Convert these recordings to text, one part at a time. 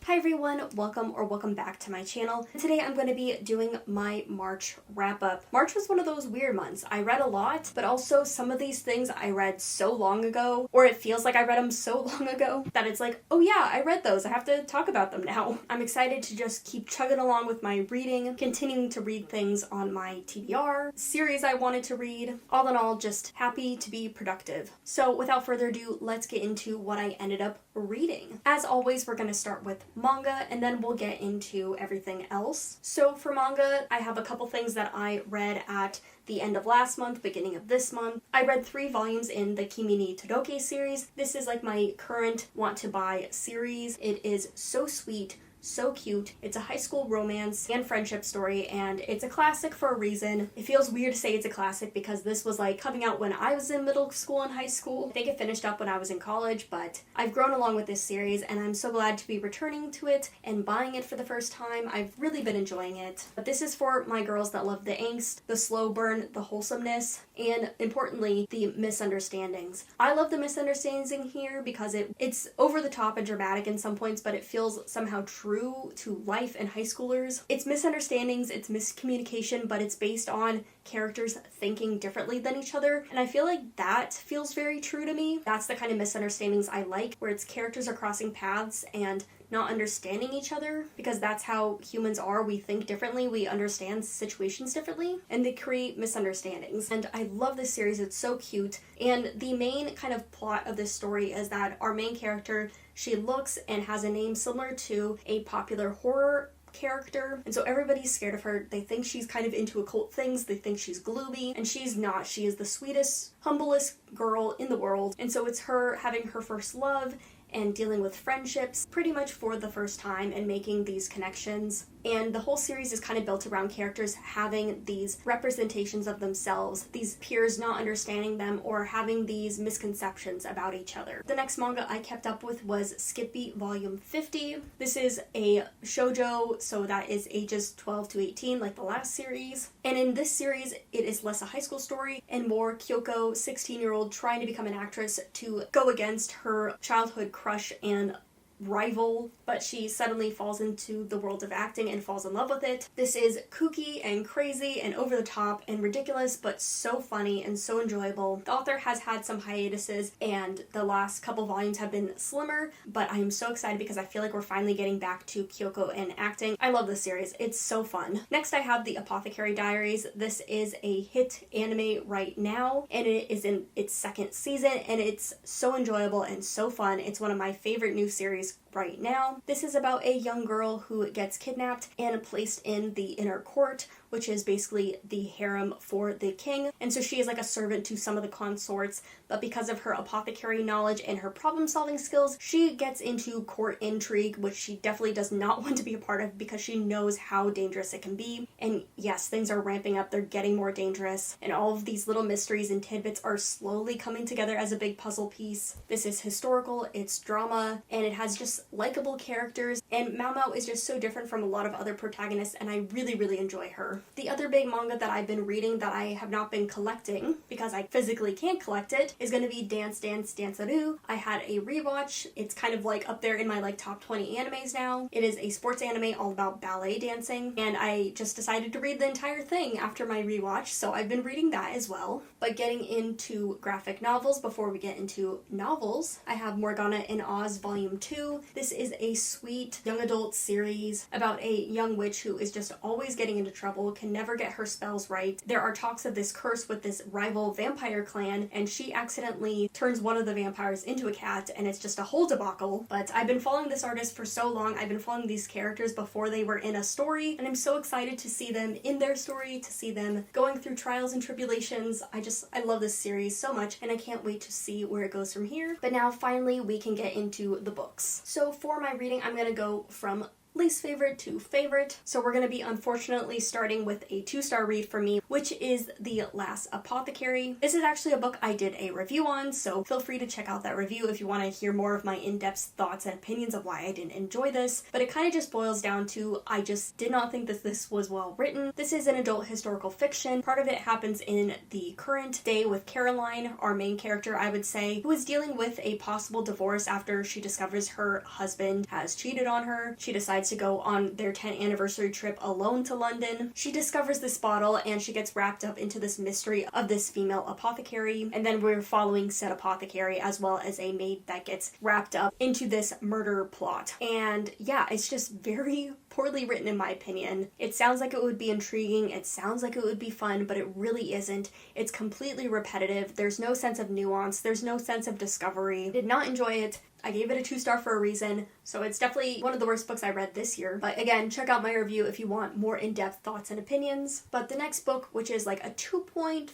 Hi everyone, welcome back to my channel. Today I'm going to be doing my March wrap-up. March was one of those weird months. I read a lot, but also some of these things I read so long ago, or it feels like I read them so long ago, that it's like, oh yeah, I read those, I have to talk about them now. I'm excited to just keep chugging along with my reading, continuing to read things on my TBR, series I wanted to read. All in all, just happy to be productive. So without further ado, let's get into what I ended up reading. As always, we're going to start with manga and then we'll get into everything else. So for manga, I have a couple things that I read at the end of last month, beginning of this month. I read 3 volumes in the Kimi ni Todoke series. This is like my current want to buy series. It is so sweet, so cute. It's a high school romance and friendship story, and it's a classic for a reason. It feels weird to say it's a classic because this was like coming out when I was in middle school and high school. I think it finished up when I was in college, but I've grown along with this series and I'm so glad to be returning to it and buying it for the first time. I've really been enjoying it. But this is for my girls that love the angst, the slow burn, the wholesomeness, and importantly, the misunderstandings. I love the misunderstandings in here because it's over the top and dramatic in some points, but it feels somehow true to life and high schoolers. It's misunderstandings, it's miscommunication, but it's based on characters thinking differently than each other, and I feel like that feels very true to me. That's the kind of misunderstandings I like, where it's characters are crossing paths and not understanding each other, because that's how humans are. We think differently, we understand situations differently, and they create misunderstandings. And I love this series, it's so cute. And the main kind of plot of this story is that our main character, she looks and has a name similar to a popular horror character, and so everybody's scared of her. They think she's kind of into occult things, they think she's gloomy, and she's not. She is the sweetest, humblest girl in the world, and so it's her having her first love and dealing with friendships pretty much for the first time and making these connections. And the whole series is kind of built around characters having these representations of themselves, these peers not understanding them or having these misconceptions about each other. The next manga I kept up with was Skippy Volume 50. This is a shoujo, so that is ages 12 to 18 like the last series. And in this series, it is less a high school story and more Kyoko, 16-year-old, trying to become an actress to go against her childhood crush and rival, but she suddenly falls into the world of acting and falls in love with it. This is kooky and crazy and over the top and ridiculous, but so funny and so enjoyable. The author has had some hiatuses and the last couple volumes have been slimmer, but I am so excited because I feel like we're finally getting back to Kyoko and acting. I love this series, it's so fun. Next I have The Apothecary Diaries. This is a hit anime right now and it is in its 2nd season and it's so enjoyable and so fun. It's one of my favorite new series right now. This is about a young girl who gets kidnapped and placed in the inner court, which is basically the harem for the king. And so she is like a servant to some of the consorts, but because of her apothecary knowledge and her problem-solving skills, she gets into court intrigue, which she definitely does not want to be a part of because she knows how dangerous it can be. And yes, things are ramping up, they're getting more dangerous, and all of these little mysteries and tidbits are slowly coming together as a big puzzle piece. This is historical, it's drama, and it has just likable characters, and Mao Mao is just so different from a lot of other protagonists, and I really enjoy her. The other big manga that I've been reading that I have not been collecting, because I physically can't collect it, is going to be Dance Dance Danceru. I had a rewatch. It's kind of like up there in my like top 20 animes now. It is a sports anime all about ballet dancing, and I just decided to read the entire thing after my rewatch, so I've been reading that as well. But getting into graphic novels before we get into novels, I have Morgana in Oz Volume 2. This is a sweet young adult series about a young witch who is just always getting into trouble, can never get her spells right. There are talks of this curse with this rival vampire clan, and she accidentally turns one of the vampires into a cat, and it's just a whole debacle. But I've been following this artist for so long, I've been following these characters before they were in a story, and I'm so excited to see them in their story, to see them going through trials and tribulations. I love this series so much, and I can't wait to see where it goes from here. But now finally we can get into the books. So for my reading, I'm gonna go from least favorite to favorite. So we're going to be unfortunately starting with a 2-star read for me, which is The Last Apothecary. This is actually a book I did a review on, so feel free to check out that review if you want to hear more of my in-depth thoughts and opinions of why I didn't enjoy this. But it kind of just boils down to, I just did not think that this was well written. This is an adult historical fiction. Part of it happens in the current day with Caroline, our main character, I would say, who is dealing with a possible divorce after she discovers her husband has cheated on her. She decides to go on their 10th anniversary trip alone to London. She discovers this bottle and she gets wrapped up into this mystery of this female apothecary, and then we're following said apothecary as well as a maid that gets wrapped up into this murder plot. And yeah, it's just very poorly written in my opinion. It sounds like it would be intriguing, it sounds like it would be fun, but it really isn't. It's completely repetitive. There's no sense of nuance, there's no sense of discovery. Did not enjoy it. I gave it a 2-star for a reason, so it's definitely one of the worst books I read this year. But again, check out my review if you want more in-depth thoughts and opinions. But the next book, which is like a 2.5,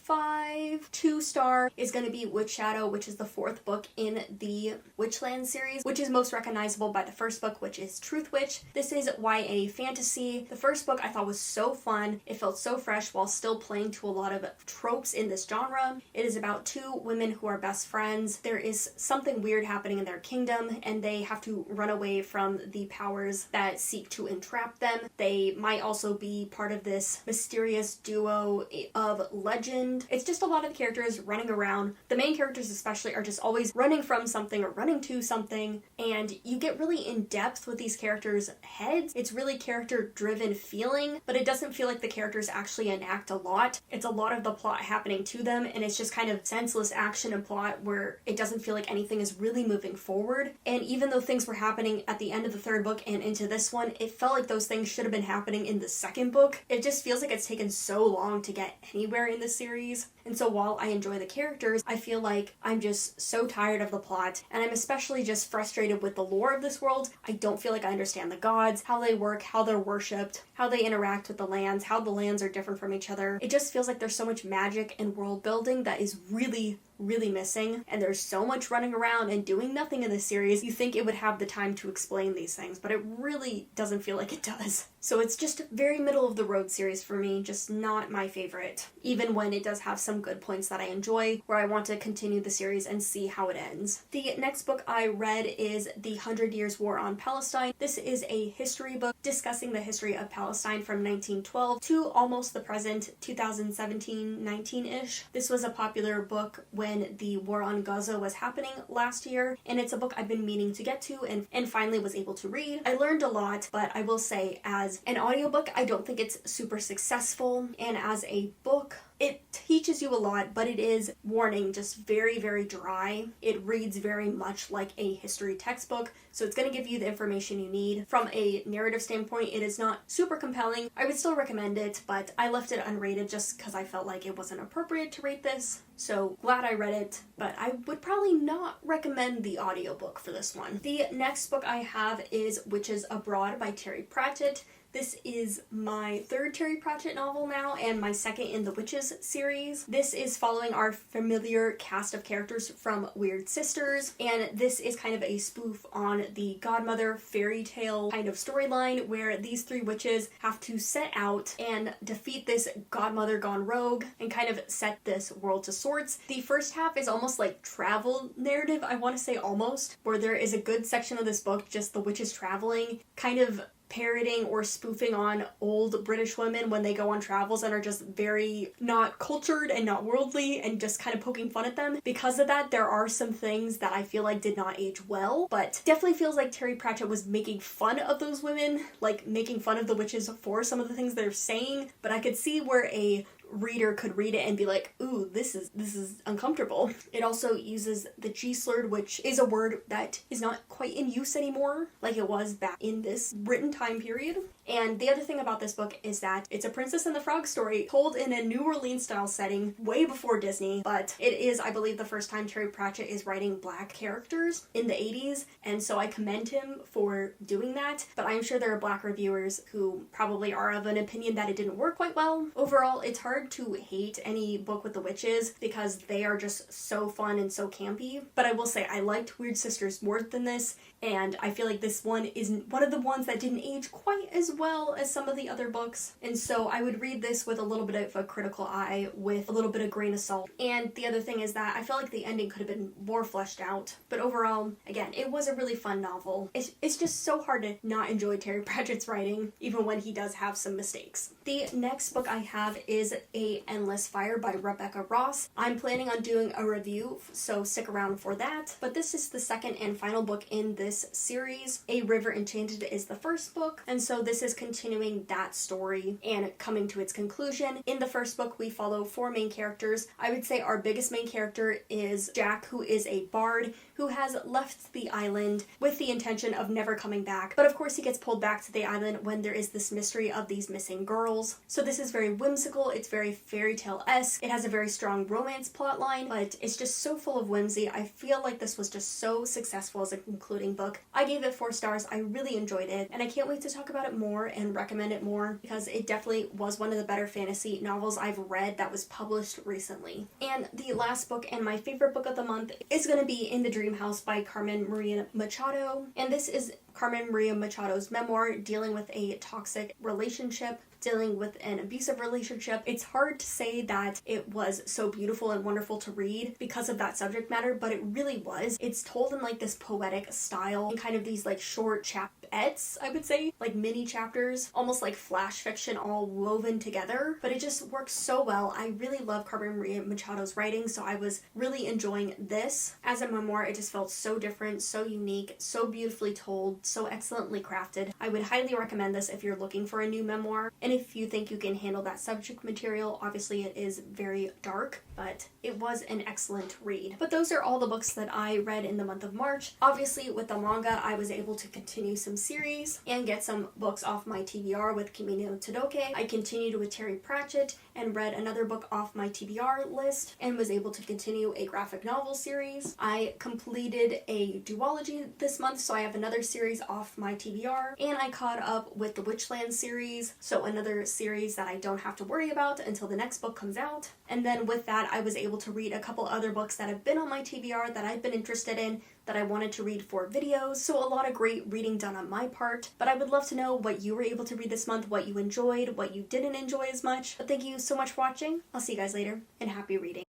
2-star, is going to be Witch Shadow, which is the 4th book in the Witchland series, which is most recognizable by the first book, which is Truth Witch. This is YA fantasy. The first book I thought was so fun. It felt so fresh while still playing to a lot of tropes in this genre. It is about 2 women who are best friends. There is something weird happening in their kingdom, and they have to run away from the powers that seek to entrap them. They might also be part of this mysterious duo of legend. It's just a lot of characters running around. The main characters especially are just always running from something or running to something, and you get really in depth with these characters' heads. It's really character driven feeling, but it doesn't feel like the characters actually enact a lot. It's a lot of the plot happening to them, and it's just kind of senseless action and plot where it doesn't feel like anything is really moving forward. And even though things were happening at the end of the 3rd book and into this one, it felt like those things should have been happening in the 2nd book. It just feels like it's taken so long to get anywhere in the series. And so while I enjoy the characters, I feel like I'm just so tired of the plot, and I'm especially just frustrated with the lore of this world. I don't feel like I understand the gods, how they work, how they're worshipped, how they interact with the lands, how the lands are different from each other. It just feels like there's so much magic and world building that is really missing, and there's so much running around and doing nothing in this series. You think it would have the time to explain these things, but it really doesn't feel like it does. So it's just very middle of the road series for me, just not my favorite, even when it does have some good points that I enjoy, where I want to continue the series and see how it ends. The next book I read is The 100 Years' War on Palestine. This is a history book discussing the history of Palestine from 1912 to almost the present, 2017-19-ish. This was a popular book when the war on Gaza was happening last year, and it's a book I've been meaning to get to and finally was able to read. I learned a lot, but I will say as an audiobook, I don't think it's super successful, and as a book, it teaches you a lot, but it is, warning, just very dry. It reads very much like a history textbook, so it's going to give you the information you need. From a narrative standpoint, it is not super compelling. I would still recommend it, but I left it unrated just because I felt like it wasn't appropriate to rate this. So glad I read it, but I would probably not recommend the audiobook for this one. The next book I have is Witches Abroad by Terry Pratchett. This is my 3rd Terry Pratchett novel now, and my 2nd in the Witches series. This is following our familiar cast of characters from Weird Sisters, and this is kind of a spoof on the Godmother fairy tale kind of storyline, where these 3 witches have to set out and defeat this Godmother gone rogue and kind of set this world to sorts. The first half is almost like travel narrative, I want to say almost, where there is a good section of this book just the witches traveling, kind of parroting or spoofing on old British women when they go on travels and are just very not cultured and not worldly and just kind of poking fun at them. Because of that, there are some things that I feel like did not age well, but definitely feels like Terry Pratchett was making fun of those women, like making fun of the witches for some of the things they're saying, but I could see where a reader could read it and be like, ooh, this is uncomfortable. It also uses the G-slur, which is a word that is not quite in use anymore, like it was back in this written time period. And the other thing about this book is that it's a Princess and the Frog story told in a New Orleans style setting way before Disney, but it is, I believe, the first time Terry Pratchett is writing Black characters in the 80s, and so I commend him for doing that, but I'm sure there are Black reviewers who probably are of an opinion that it didn't work quite well. Overall, it's hard hard to hate any book with the witches because they are just so fun and so campy. But I will say I liked Weird Sisters more than this, and I feel like this one isn't one of the ones that didn't age quite as well as some of the other books. And so I would read this with a little bit of a critical eye, with a little bit of grain of salt. And the other thing is that I felt like the ending could have been more fleshed out. But overall, again, it was a really fun novel. It's just so hard to not enjoy Terry Pratchett's writing, even when he does have some mistakes. The next book I have is A Endless Fire by Rebecca Ross. I'm planning on doing a review, so stick around for that. But this is the second and final book in this series. A River Enchanted is the first book, and so this is continuing that story and coming to its conclusion. In the first book, we follow 4 main characters. I would say our biggest main character is Jack, who is a bard who has left the island with the intention of never coming back. But of course he gets pulled back to the island when there is this mystery of these missing girls. So this is very whimsical, it's very fairy tale-esque, it has a very strong romance plotline, but it's just so full of whimsy. I feel like this was just so successful as a concluding book. I gave it 4 stars, I really enjoyed it, and I can't wait to talk about it more and recommend it more because it definitely was one of the better fantasy novels I've read that was published recently. And the last book and my favorite book of the month is going to be In the Dream House by Carmen Maria Machado, and this is Carmen Maria Machado's memoir dealing with a toxic relationship, dealing with an abusive relationship. It's hard to say that it was so beautiful and wonderful to read because of that subject matter, but it really was. It's told in like this poetic style and kind of these like short chapettes, I would say, like mini chapters, almost like flash fiction all woven together, but it just works so well. I really love Carmen Maria Machado's writing, so I was really enjoying this. As a memoir, it just felt so different, so unique, so beautifully told, so excellently crafted. I would highly recommend this if you're looking for a new memoir, and if you think you can handle that subject material. Obviously it is very dark, but it was an excellent read. But those are all the books that I read in the month of March. Obviously with the manga I was able to continue some series and get some books off my TBR with Kimi no Todoke. I continued with Terry Pratchett and read another book off my TBR list and was able to continue a graphic novel series. I completed a duology this month, so I have another series off my TBR, and I caught up with the Witchland series, so another series that I don't have to worry about until the next book comes out. And then with that I was able to read a couple other books that have been on my TBR that I've been interested in, that I wanted to read for videos, so a lot of great reading done on my part. But I would love to know what you were able to read this month, what you enjoyed, what you didn't enjoy as much. But thank you so much for watching. I'll see you guys later, and happy reading.